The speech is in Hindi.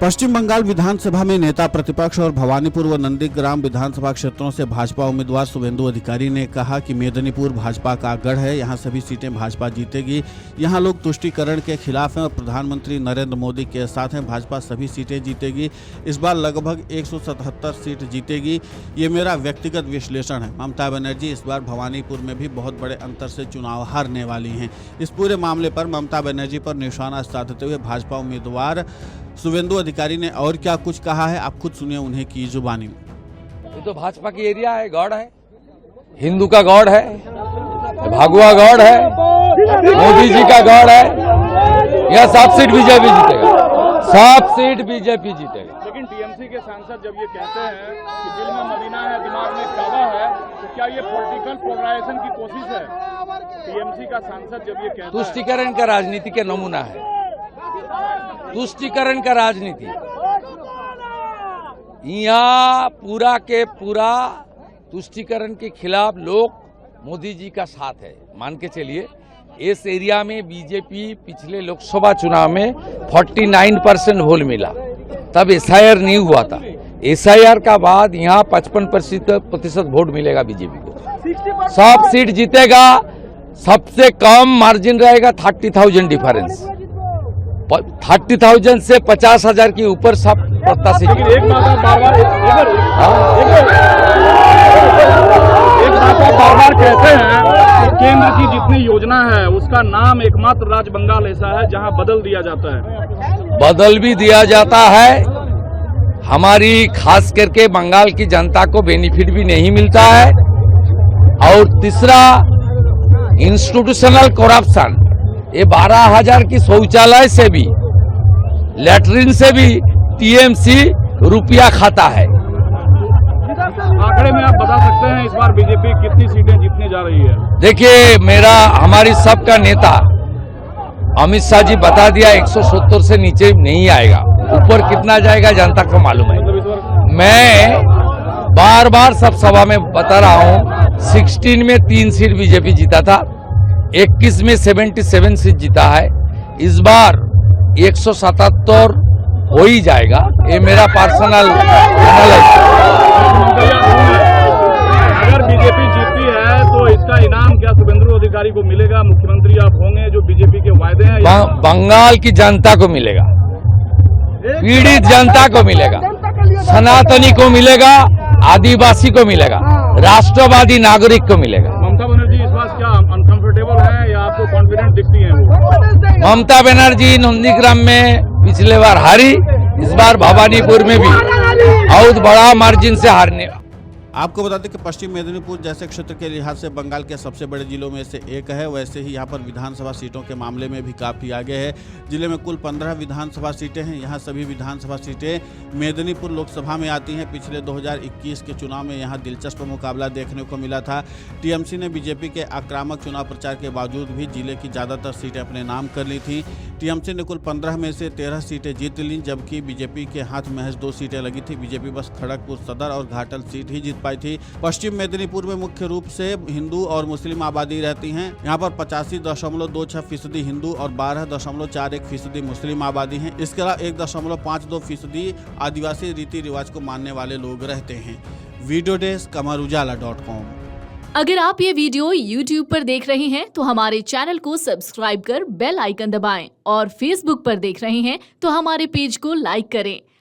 पश्चिम बंगाल विधानसभा में नेता प्रतिपक्ष और भवानीपुर व नंदीग्राम विधानसभा क्षेत्रों से भाजपा उम्मीदवार शुभेंदु अधिकारी ने कहा कि मेदिनीपुर भाजपा का गढ़ है, यहां सभी सीटें भाजपा जीतेगी। यहां लोग तुष्टीकरण के खिलाफ हैं और प्रधानमंत्री नरेंद्र मोदी के साथ हैं, भाजपा सभी सीटें जीतेगी। इस बार लगभग 177 सीट जीतेगी, ये मेरा व्यक्तिगत विश्लेषण है। ममता बनर्जी इस बार भवानीपुर में भी बहुत बड़े अंतर से चुनाव हारने वाली हैं। इस पूरे मामले पर ममता बनर्जी पर निशाना साधते हुए भाजपा उम्मीदवार शुभेंदु अधिकारी ने और क्या कुछ कहा है, आप खुद सुनिए उन्हें की जुबानी में। ये तो भाजपा की एरिया है, गॉड है, हिंदू का गॉड है, भागुआ गॉड है, मोदी जी का गॉड है। यह 7 सीट बीजेपी जीतेगा, 7 सीट बीजेपी जीतेगा। लेकिन टीएमसी के सांसद जब ये कहते हैं कि दिल में मदीना है, दिमाग में काबा है, तो क्या ये पॉलिटिकल पोलराइजेशन की कोशिश है? टीएमसी का सांसद जब ये कहता है, तुष्टीकरण का राजनीति का नमूना है, तुष्टीकरण का राजनीति। यहाँ पूरा के पूरा तुष्टीकरण के खिलाफ लोग मोदी जी का साथ है। मान के चलिए इस एरिया में बीजेपी पिछले लोकसभा चुनाव में 49% वोट मिला, तब एसआईआर नहीं हुआ था। एसआईआर का बाद यहाँ 55% वोट मिलेगा बीजेपी को, 7 सीट जीतेगा। सबसे कम मार्जिन रहेगा 30,000 डिफरेंस, 30,000 से 50,000 के ऊपर सब प्रत्याशी। एक बात आप बार कहते हैं कि केंद्र की जितनी योजना है उसका नाम एकमात्र राज्य बंगाल ऐसा है जहां बदल दिया जाता है। बदल भी दिया जाता है, हमारी खास करके बंगाल की जनता को बेनिफिट भी नहीं मिलता है। और तीसरा इंस्टीट्यूशनल करप्शन, ये 12,000 की शौचालय से भी, लैट्रिन से भी टीएमसी रुपया खाता है। आंकड़े में आप बता सकते हैं इस बार बीजेपी कितनी सीटें जीतने जा रही है? देखिए, हमारी सबका नेता अमित शाह जी बता दिया 170 से नीचे नहीं आएगा, ऊपर कितना जाएगा जनता को मालूम है। मैं बार बार सब सभा में बता रहा हूँ, 16 में 3 सीट बीजेपी जीता था, 21 में 77 सीट जीता है। इस बार 177 हो ही जाएगा, ये मेरा पर्सनल एनालिसिस। अगर बीजेपी जीतती है तो इसका इनाम क्या शुभेंदु अधिकारी को मिलेगा? मुख्यमंत्री आप होंगे, जो बीजेपी के वायदे हैं बंगाल की जनता को मिलेगा, पीड़ित जनता को मिलेगा, सनातनी को मिलेगा, आदिवासी को मिलेगा, राष्ट्रवादी नागरिक को मिलेगा। ममता बनर्जी इस बार क्या अनकंफर्टेबल है या आपको कॉन्फिडेंट दिखती है वो? ममता बनर्जी नंदीग्राम में पिछले बार हारी, इस बार भवानीपुर में भी बहुत बड़ा मार्जिन से हारने। आपको बता दें कि पश्चिम मेदिनीपुर जैसे क्षेत्र के लिहाज से बंगाल के सबसे बड़े जिलों में से एक है। वैसे ही यहाँ पर विधानसभा सीटों के मामले में भी काफ़ी आगे है। जिले में कुल 15 विधानसभा सीटें हैं। यहाँ सभी विधानसभा सीटें मेदिनीपुर लोकसभा में आती हैं। पिछले 2021 के चुनाव में यहाँ दिलचस्प मुकाबला देखने को मिला था। टीएमसी ने बीजेपी के आक्रामक चुनाव प्रचार के बावजूद भी जिले की ज़्यादातर सीटें अपने नाम कर ली थी। टीएमसी ने कुल 15 में से 13 सीटें जीत लीं, जबकि बीजेपी के हाथ महज 2 सीटें लगी थी। बीजेपी बस खड़गपुर सदर और घाटल सीट ही जीत पाई थी। पश्चिम मेदिनीपुर में मुख्य रूप से हिंदू और मुस्लिम आबादी रहती हैं। यहाँ पर 85.26% हिंदू और 12.41% मुस्लिम आबादी हैं। इसके अलावा 1.52% आदिवासी रीति रिवाज को मानने वाले लोग रहते हैं। Video desk amarujala.com। अगर आप ये वीडियो YouTube पर देख रहे हैं तो हमारे चैनल को सब्सक्राइब कर बेल आइकन दबाएं, और Facebook पर देख रहे हैं तो हमारे पेज को लाइक करें।